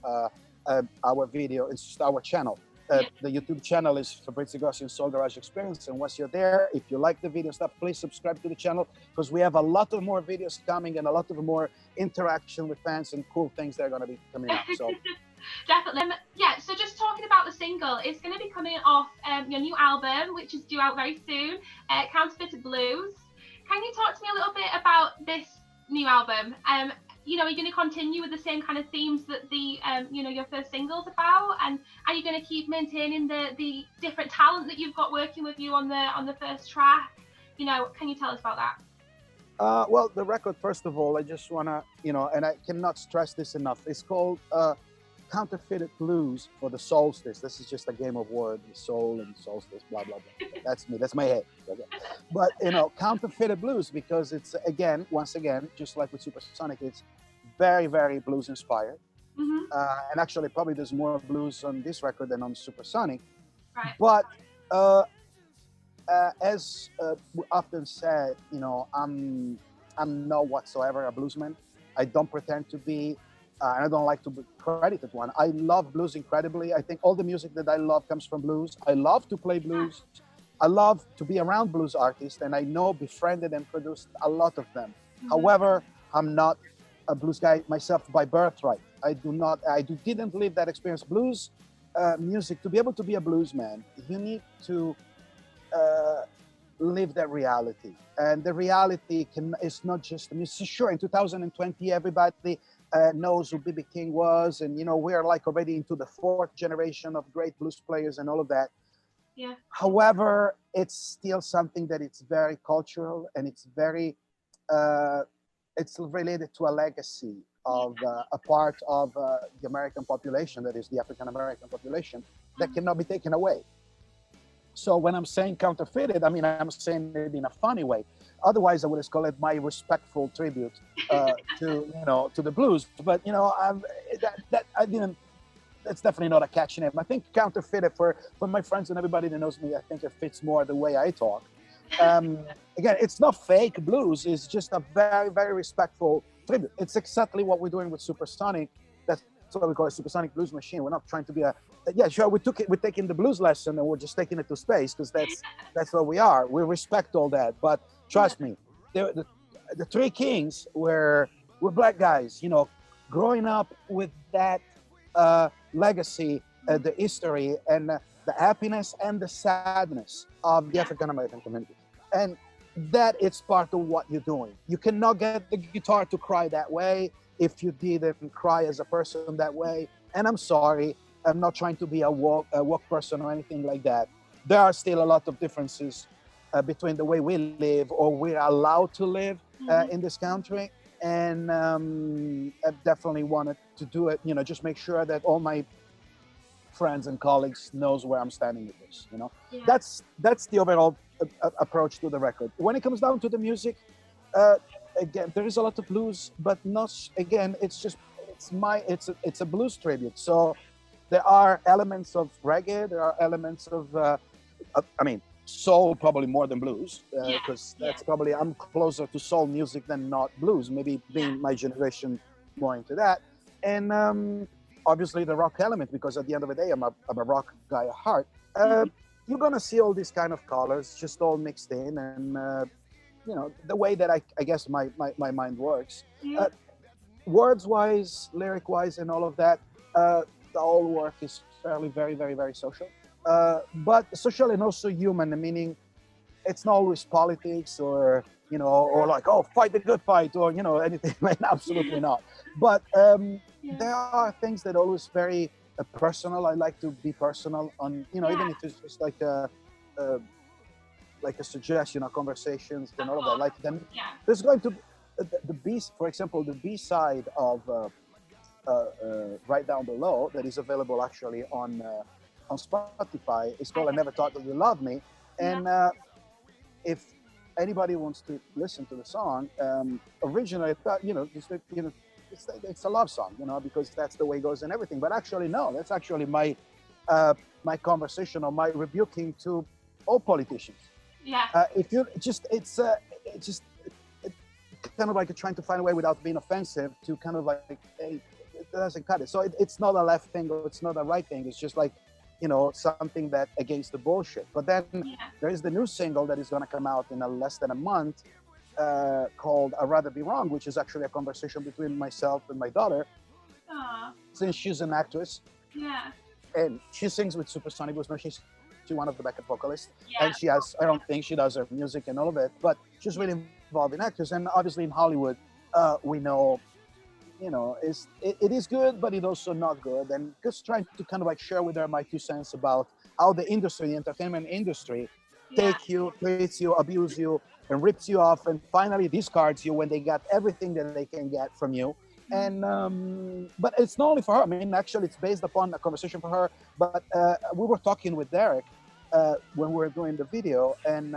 our video. It's just our channel. The YouTube channel is Fabrizio Grossi and Soul Garage Experience. And once you're there, if you like the video stuff, please subscribe to the channel, because we have a lot of more videos coming and a lot of more interaction with fans and cool things that are going to be coming up. So Definitely. So just talking about the single, it's going to be coming off your new album, which is due out very soon, Counterfeit Blues. Can you talk to me a little bit about this new album? Are you going to continue with the same kind of themes that the your first single's about, and are you going to keep maintaining the different talent that you've got working with you on the first track? Can you tell us about that? Well, the record, first of all, I just want to, and I cannot stress this enough. It's called Counterfeited Blues for the Solstice. This is just a game of words, soul and solstice, blah, blah, blah. That's me. That's my head. Okay. But, Counterfeited Blues, because it's, once again, just like with Supersonic, it's very, very blues inspired. Mm-hmm. And actually, probably there's more blues on this record than on Supersonic. Right. But as we often said, I'm not whatsoever a bluesman. I don't pretend to be. And I don't like to be credited one. I love blues incredibly. I think all the music that I love comes from blues. I love to play blues. I love to be around blues artists, and I know befriended and produced a lot of them. Mm-hmm. However, I'm not a blues guy myself by birthright. Didn't live that experience. Blues music, to be able to be a blues man, you need to live that reality. And the reality is not just, I mean, so sure, in 2020, everybody knows who BB King was. And, we're like already into the fourth generation of great blues players and all of that. Yeah. However, it's still something that it's very cultural, and it's very, it's related to a legacy of a part of the American population, that is the African American population, that cannot be taken away. So when I'm saying counterfeited, I mean, I'm saying it in a funny way. Otherwise, I would have called it my respectful tribute to the blues. But I didn't. That's definitely not a catchy name. I think counterfeited, for my friends and everybody that knows me, I think it fits more the way I talk. Again, it's not fake blues. It's just a very, very respectful tribute. It's exactly what we're doing with Supersonic. That's what we call a Supersonic Blues Machine. We're not trying to be yeah, sure, we're taking the blues lesson and we're just taking it to space, because that's what we are. We respect all that. But trust me, the three kings were black guys, growing up with that legacy, the history, and the happiness and the sadness of the African American community. And that it's part of what you're doing. You cannot get the guitar to cry that way if you didn't cry as a person that way. And I'm sorry, I'm not trying to be a woke person or anything like that. There are still a lot of differences between the way we live, or we're allowed to live in this country. And I definitely wanted to do it, just make sure that all my friends and colleagues knows where I'm standing with this. Yeah. That's the overall approach to the record. When it comes down to the music, again, there is a lot of blues, but not again. It's a blues tribute. So there are elements of reggae. There are elements of, soul, probably more than blues, because that's probably, I'm closer to soul music than not blues. Maybe being my generation more into that, and obviously the rock element, because at the end of the day, I'm a rock guy at heart. You're gonna see all these kind of colors just all mixed in, and the way that I guess my mind works. Words wise, lyric wise, and all of that, the whole work is fairly very, very, very social, but social and also human, meaning it's not always politics or like, oh, fight the good fight, or anything like that. Absolutely not. But there are things that are always very personal. I like to be personal on even if it's just like a suggestion or conversations and all of that. Like then there's going to the B, for example, the B side of Right Down Below, that is available actually on Spotify. It's called I Never Thought That You Loved Me. And if anybody wants to listen to the song, originally I thought, it's a love song, because that's the way it goes and everything. But actually, no, that's actually my conversation, or my rebuking to all politicians. If you it's kind of like trying to find a way without being offensive to kind of like, hey, it doesn't cut it. So it's not a left thing or it's not a right thing. It's just like, something that against the bullshit. But then there is the new single that is going to come out in less than a month, called I'd Rather Be Wrong, which is actually a conversation between myself and my daughter. Aww. Since she's an actress. And she sings with Supersonic Blues Machine. She's one of the backup vocalists. And she has, I don't think she does her music and all of it, but she's really involved in actors. And obviously in Hollywood, we know, it is good, but it's also not good. And just trying to kind of like share with her my 2 cents about how the industry, the entertainment industry, take you, treats you, abuse you, and rips you off, and finally discards you when they got everything that they can get from you. And but it's not only for her. I mean, actually, it's based upon a conversation for her. But we were talking with Derek when we were doing the video, and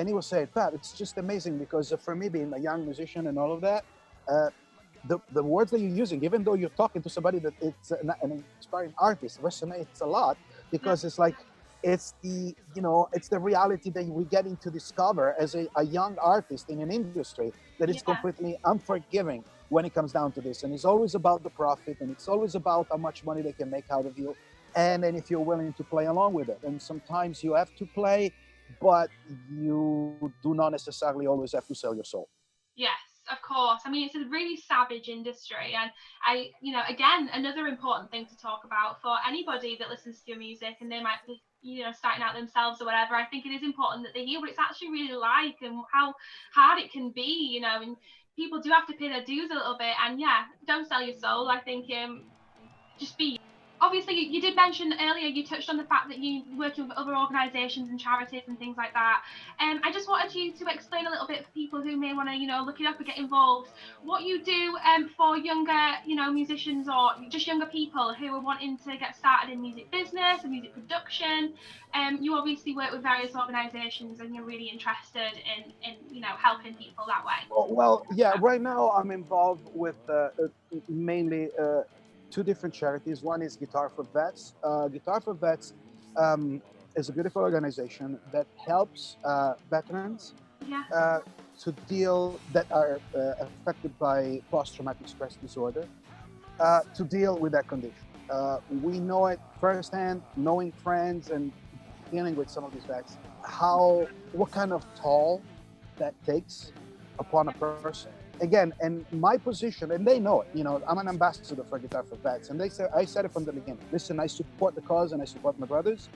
he was saying, "Pat, it's just amazing because for me, being a young musician and all of that, the words that you're using, even though you're talking to somebody that it's an inspiring artist, resonates a lot because it's like." It's the it's the reality that we're getting to discover as a young artist in an industry that is completely unforgiving when it comes down to this, and it's always about the profit, and it's always about how much money they can make out of you, and then if you're willing to play along with it. And sometimes you have to play, but you do not necessarily always have to sell your soul. Yes, of course. I mean, it's a really savage industry, and again, another important thing to talk about for anybody that listens to your music and they might be starting out themselves or whatever. I think it is important that they hear what it's actually really like and how hard it can be, and people do have to pay their dues a little bit. And yeah, don't sell your soul. I think just be. Obviously, you did mention earlier, you touched on the fact that you working with other organisations and charities and things like that. I just wanted you to explain a little bit for people who may want to, look it up and get involved, what you do for younger, musicians or just younger people who are wanting to get started in music business and music production. You obviously work with various organisations and you're really interested in helping people that way. Well, yeah, right now I'm involved with mainly two different charities. One is Guitar for Vets. Guitar for Vets is a beautiful organization that helps veterans to deal that are affected by post-traumatic stress disorder to deal with that condition. We know it firsthand, knowing friends and dealing with some of these vets, what kind of toll that takes upon a person. Again, and my position, and they know it, I'm an ambassador for Guitar for Vets, and I said it from the beginning. Listen, I support the cause and I support my brothers.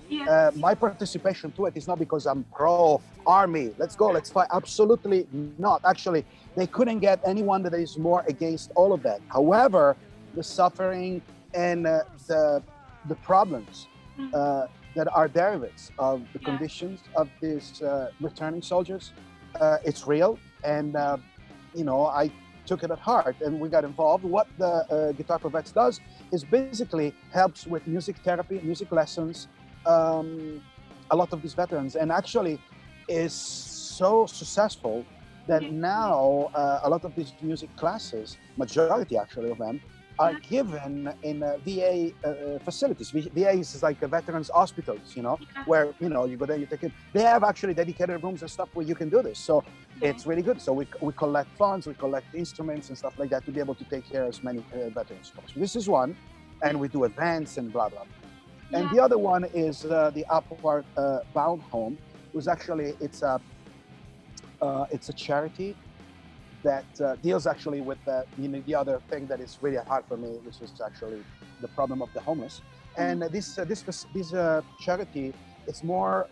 Yeah. My participation to it is not because I'm pro-army. Let's go, let's fight. Absolutely not. Actually, they couldn't get anyone that is more against all of that. However, the suffering and the problems that are derivatives of the conditions of these returning soldiers, it's real. And I took it at heart and we got involved. What the Guitar for Vets does is basically helps with music therapy, music lessons, a lot of these veterans, and actually is so successful that now a lot of these music classes, majority actually of them, are given in VA facilities. VA is like a veterans hospitals, where, you go there, you take it. They have actually dedicated rooms and stuff where you can do this. So it's really good. So we collect funds, we collect instruments and stuff like that to be able to take care of as many veterans as possible. This is one, and we do events and blah, blah. And the other one is the Upward Bound Home, who's actually, it's a charity that deals actually with the other thing that is really hard for me, which is actually the problem of the homeless. And this charity is more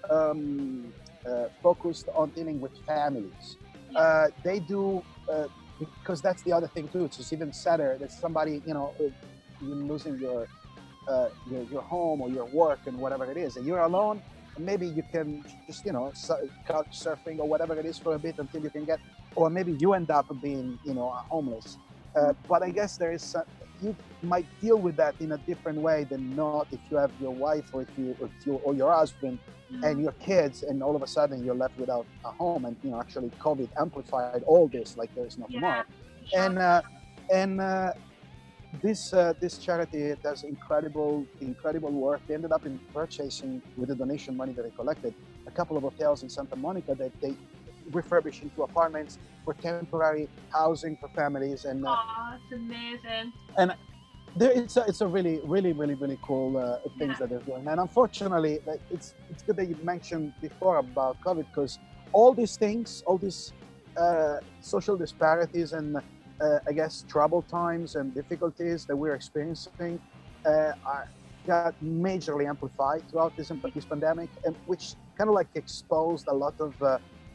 focused on dealing with families. They do, because that's the other thing too. It's just even sadder that somebody, you're losing your home or your work and whatever it is, and you're alone. And maybe you can just, couch surfing or whatever it is for a bit until you can get, or maybe you end up being, homeless. But I guess you might deal with that in a different way than not if you have your wife or or your husband and your kids, and all of a sudden you're left without a home. And actually COVID amplified all this like there's no tomorrow. And this charity does incredible work. They ended up in purchasing, with the donation money that they collected, a couple of hotels in Santa Monica that they refurbish into apartments for temporary housing for families. And it's amazing. And it's a really, really, really, really cool things that they're doing. And unfortunately, it's good that you mentioned before about COVID, because all these things, all these social disparities and I guess troubled times and difficulties that we're experiencing got majorly amplified throughout this pandemic, and which kind of like exposed a lot of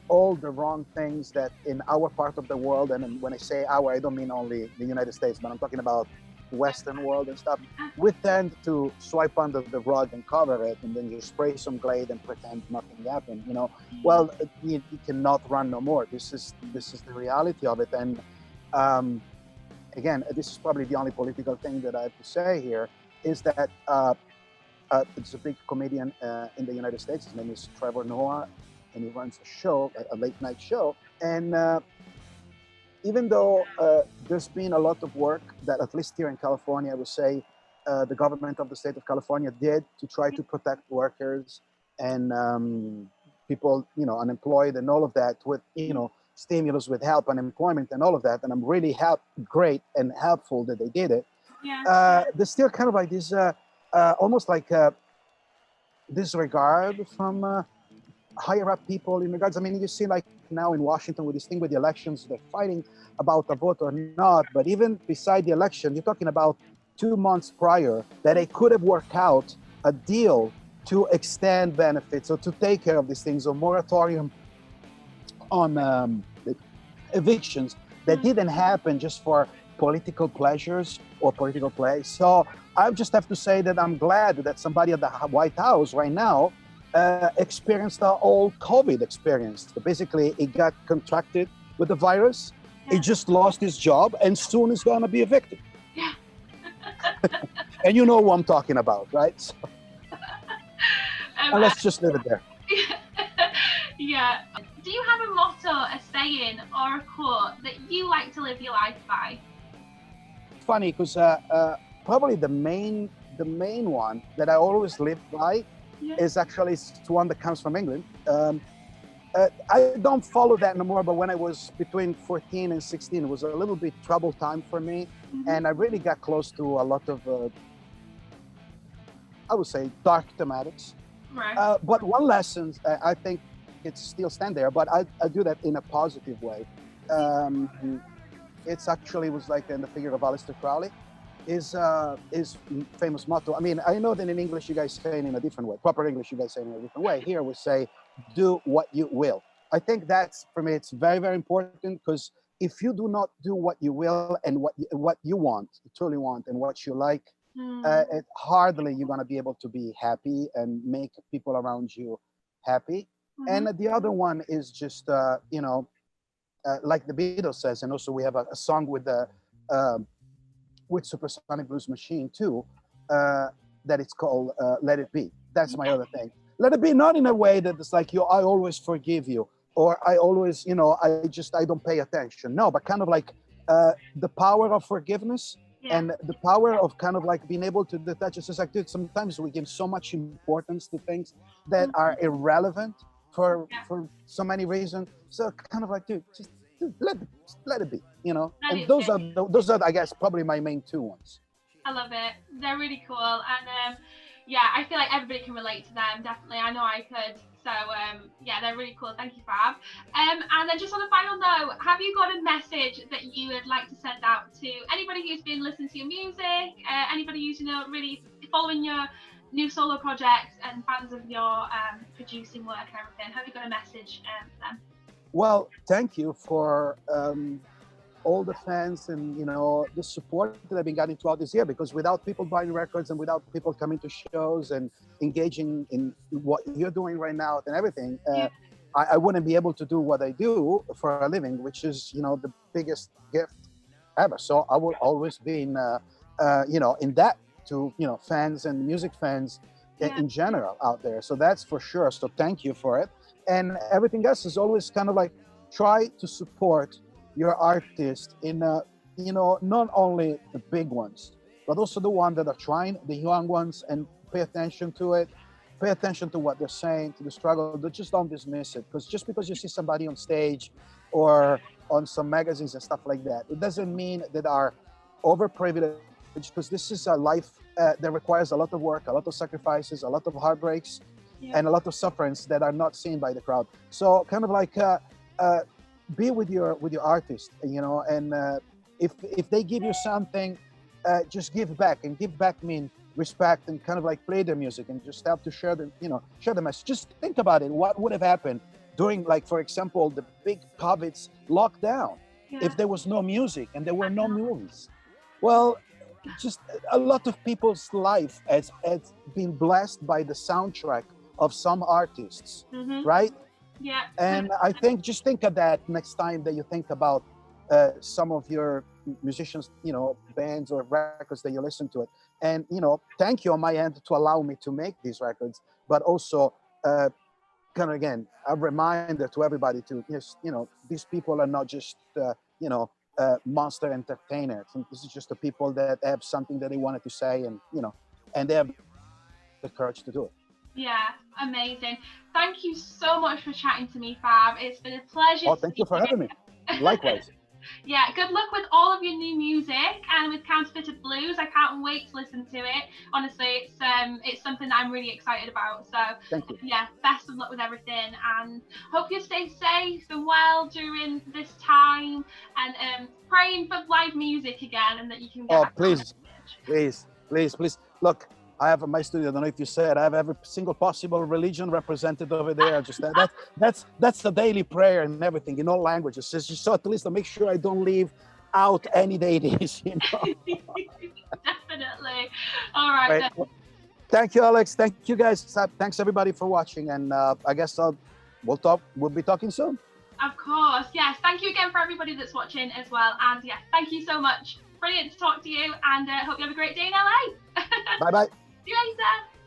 all the wrong things that in our part of the world, and when I say our, I don't mean only the United States, but I'm talking about Western world and stuff. We tend to swipe under the rug and cover it, and then you spray some Glade and pretend nothing happened. Well, you cannot run no more. This is the reality of it. And again, this is probably the only political thing that I have to say here, is that it's a big comedian in the United States. His name is Trevor Noah, and he runs a show, a late night show. And even though there's been a lot of work that, at least here in California, I would say the government of the state of California did to try to protect workers and people, unemployed and all of that, with, stimulus, with help, unemployment and all of that. And I'm really great and helpful that they did it. There's still kind of like this, almost like disregard from higher up people in regards. I mean, you see like now in Washington with this thing with the elections, they're fighting about a vote or not. But even beside the election, you're talking about 2 months prior that they could have worked out a deal to extend benefits or to take care of these things, or moratorium on evictions that didn't happen just for political pleasures or political play. So I just have to say that I'm glad that somebody at the White House right now experienced the old COVID experience. So basically, he got contracted with the virus. Yeah. He just lost his job, and soon is going to be evicted. Yeah. And you know who I'm talking about, right? So, and let's just leave it there. Yeah. Do you have a motto, a saying, or a quote that you like to live your life by? Funny, because probably the main one that I always live by is actually one that comes from England. I don't follow that no more, but when I was between 14 and 16, it was a little bit trouble time for me. And I really got close to a lot of, I would say, dark thematics. Right. But one lesson, I think it still stands there, but I do that in a positive way. It's actually was like in the figure of Aleister Crowley, his famous motto. I mean, I know that in English you guys say it in a different way. Proper English you guys say it in a different way. Here we say, do what you will. I think that's, for me, it's very, very important, because if you do not do what you will and what you want, you truly want, and what you like, hardly you're going to be able to be happy and make people around you happy. And the other one is just, like the Beatles says, and also we have a song with Supersonic Blues Machine too, that it's called Let It Be. That's my other thing. Let it be, not in a way that it's like, I always forgive you, or I always, I don't pay attention. No, but kind of like the power of forgiveness and the power of kind of like being able to detach. It's just like, dude, sometimes we give so much importance to things that are irrelevant for so many reasons. So kind of like, dude, just let it be, and those are, I guess, probably my main two ones. I love it. They're really cool. And I feel like everybody can relate to them. Definitely. I know I could. So they're really cool. Thank you, Fab. And then just on a final note, have you got a message that you would like to send out to anybody who's been listening to your music, anybody who's, really following your new solo projects and fans of your producing work and everything? Have you got a message for them? Well, thank you for all the fans and the support that I've been getting throughout this year, because without people buying records and without people coming to shows and engaging in what you're doing right now and everything, I wouldn't be able to do what I do for a living, which is the biggest gift ever. So I will always be in that to fans and music fans in general out there. So that's for sure. So thank you for it. And everything else is always kind of like, try to support your artist in not only the big ones, but also the ones that are trying, the young ones, and pay attention to it, pay attention to what they're saying, to the struggle. But just don't dismiss it, because just because you see somebody on stage or on some magazines and stuff like that, it doesn't mean that are overprivileged, because this is a life that requires a lot of work, a lot of sacrifices, a lot of heartbreaks, and a lot of sufferings that are not seen by the crowd. So kind of like be with your artist, and if they give you something, just give back. And give back mean respect, and kind of like play their music and just help to share the message. Just think about it. What would have happened during, like, for example, the big COVID's lockdown if there was no music and there were no movies? Well, just a lot of people's life has been blessed by the soundtrack of some artists, right? Yeah. And I think, just think of that next time that you think about some of your musicians, bands or records that you listen to it. And, thank you on my end to allow me to make these records, but also kind of, again, a reminder to everybody to, these people are not just, monster entertainers. And this is just the people that have something that they wanted to say, and, and they have the courage to do it. Yeah, amazing. Thank you so much for chatting to me, Fab. It's been a pleasure. Oh, thank you for having me. Likewise. Yeah, good luck with all of your new music and with Counterfeited Blues. I can't wait to listen to it. Honestly, it's something that I'm really excited about. So thank you. Yeah, best of luck with everything, and hope you stay safe and well during this time, and praying for live music again, and that you can get please. Look, I have in my studio, I don't know if you said, I have every single possible religion represented over there. Just that's the daily prayer and everything in all languages. So at least to make sure I don't leave out any deities, you know. Definitely. All right. Right. Well, thank you, Alex. Thank you, guys. Thanks everybody for watching, and I guess we'll be talking soon. Of course, yes. Thank you again for everybody that's watching as well, and yeah, thank you so much. Brilliant to talk to you, and hope you have a great day in LA. Bye bye. See you later.